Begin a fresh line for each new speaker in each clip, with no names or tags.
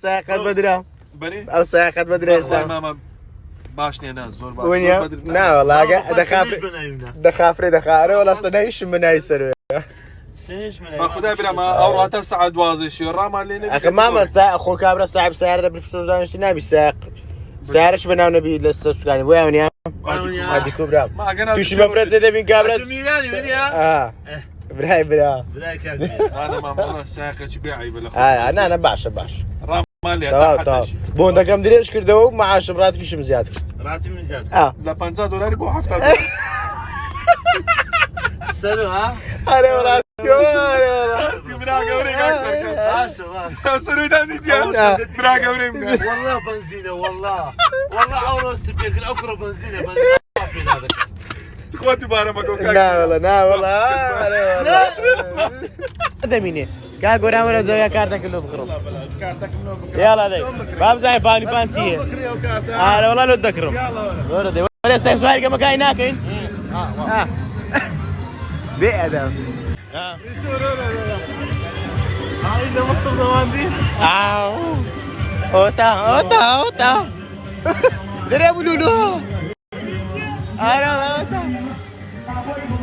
ساقط بدرا
بری؟
او ساقط بدرا
والله
استا
ماما باش نه زور باش
وين لا والله دخافري ولا صنايش من اي سر
ما خدای برام او تا ساعت 12 شو رام علينا
اخي ماما ساق اخو كابرا صاحب سيارة بشتو دانش نبي ساق سيارش بناو نبي لسه سكاني وين يا هادي كبرى
ما قنا
توش مفرد زي بين كابرا
ميلاني من يا
براي
براي كابرا
انا ما والله ساقه تبيعي بالاخ
انا باش
رام مالي
تمام
حتى
تمام
شيء
بون دا كم دريش كردو معاش براتب شي مزياد
راتب من زاد
لا 50 دولار بو حفته
سلو ها
اري والله
براغ اوريك
ماشي ماشي
سرو داني ديال براغ اوريك
والله بنزينه والله عاوز تبيك الاقرب بنزينه هذاك
اخواتي بارا ما كوكا
لا والله هذا مين كا غورا ولا زويا كارتا كله بكرم يلا دي باب زي فاني بانسيه اه والله لو تذكرهم يلا دي ولا استفسار كما كاين هناك بأدب
هاي ده مصر زمان دي
اوتا دربوا لولو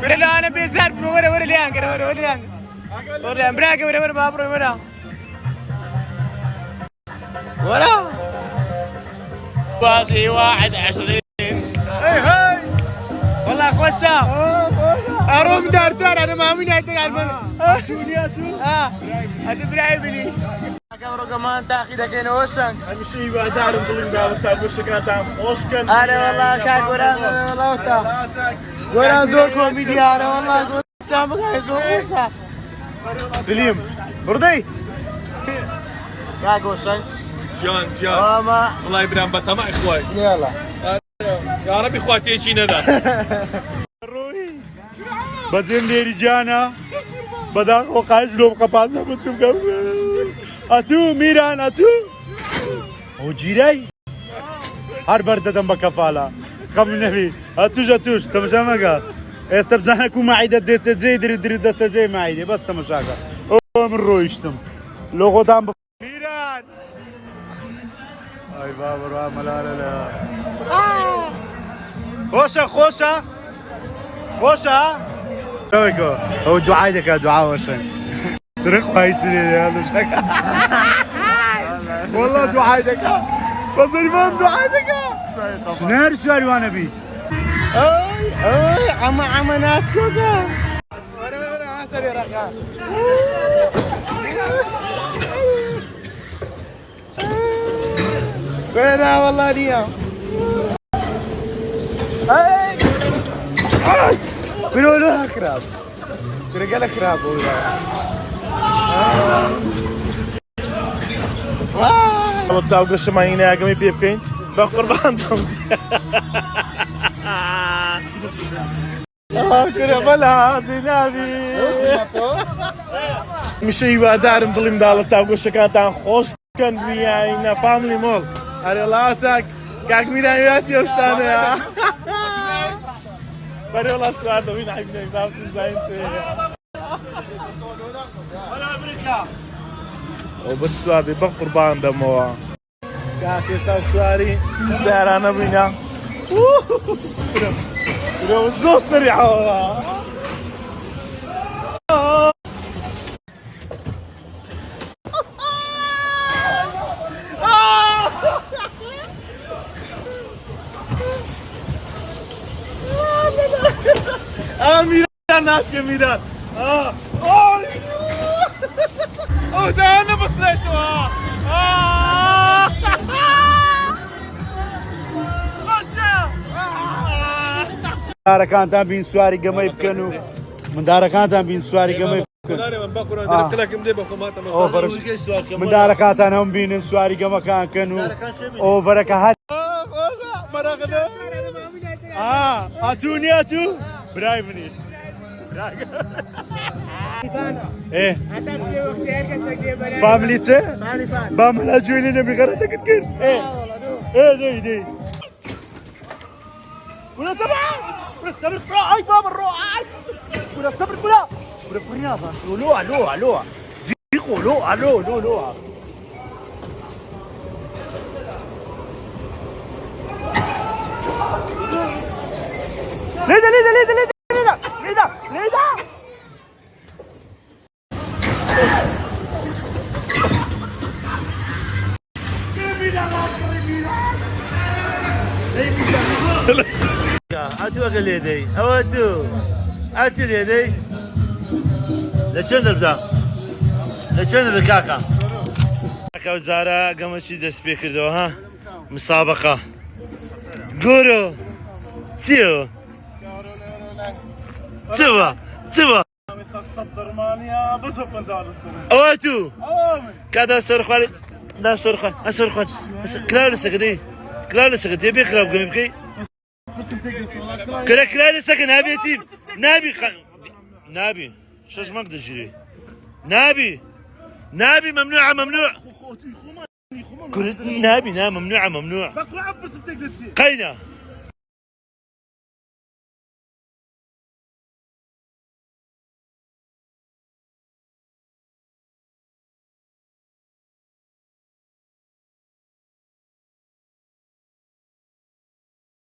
انا بيزار ورا ليانجر ورا براقه ورا بابرو ورا باقي 21 هاي والله خوشة اروم دارتار انا ما من هيك هذا برايبني كاميرا كمان تاخذ كاين وشك
امشي بعدار نطلع دابا صاحب وشك تاع خوش كان
انا والله كاكورا والله تا ورا زور كوميديا انا والله اسلامك هاي زور خوشة فيلم برضي كاكوشك
جان
ماما
والله ابراهيم بطمع اخوي
يلا
يا رب اخواتي يجينا ذا
بزين ديري جانا بداك وقاش لو قبالنا بتسمع اتو ميران اتو وجيراي هر برد دم بكفاله خم النبي اتوش تمشامك استبزانكو معيده ديت زي دري دست زي معيده بس تمشاك من رويشتم لو قدام ميران اي بابا رو ملاله خوشة شويكو هو دعايتك يا دعاء وشن رق هايتني يا لوشك والله دعايتك بس المهم دعايتك شنو سؤال وانا بي
اي عم ناس كوكا ورا عسل يا رقا وين والله اليوم بيقولوا كراب رجال كراب والله
وتصاوب الشمعين يا جماعة بيبكين بقربان تمت كربلا زينابي مشي بعدار مظلم دالة تصاوب الشكاتان خوش كان بيانا فاملي مول أريلاتك كاك ميراياتي وشتانا يا بري والله السؤال ده مين عيبني فهمت ازاي
ولا امريكا
وبالسؤال دي بقربان دموا كاك يستاو سؤالي سعر انا بينا لو زو سريع والله ميران هات يا ميران ده انا بصيته داركان تام بين سواري قمي بكنو من داركان تام بين سواري قمي
انا من بقرا درك لك مدي بخمات
من داركان تام بين سواري قمي كان كنو اوفرك هات مرغنا اتو برايفني ايه فاملي تي بعمل جولي نبي غيرتك كتير ايه دي ولا صبر اي بابا الروح ولا صبر ولا بريافا لو زيقو لو
هاتوا اقل يدي هاتوا اليدي لشان نبدا كاكا
وزارة قامت شي دست بي كردو ها مسابقة قولوا تيو تبا
الصدرمانيا بس بنزال السنة
اواتو
آمن
كذا سرخوالي لا سرخوال كلار سكدي يبي كلاب قوم بكي كلار سكن نابي يتيم نابي شاش ما اقدر اجري نابي ممنوع نابي ممنوع
بقرا عبس بتقدر
قينا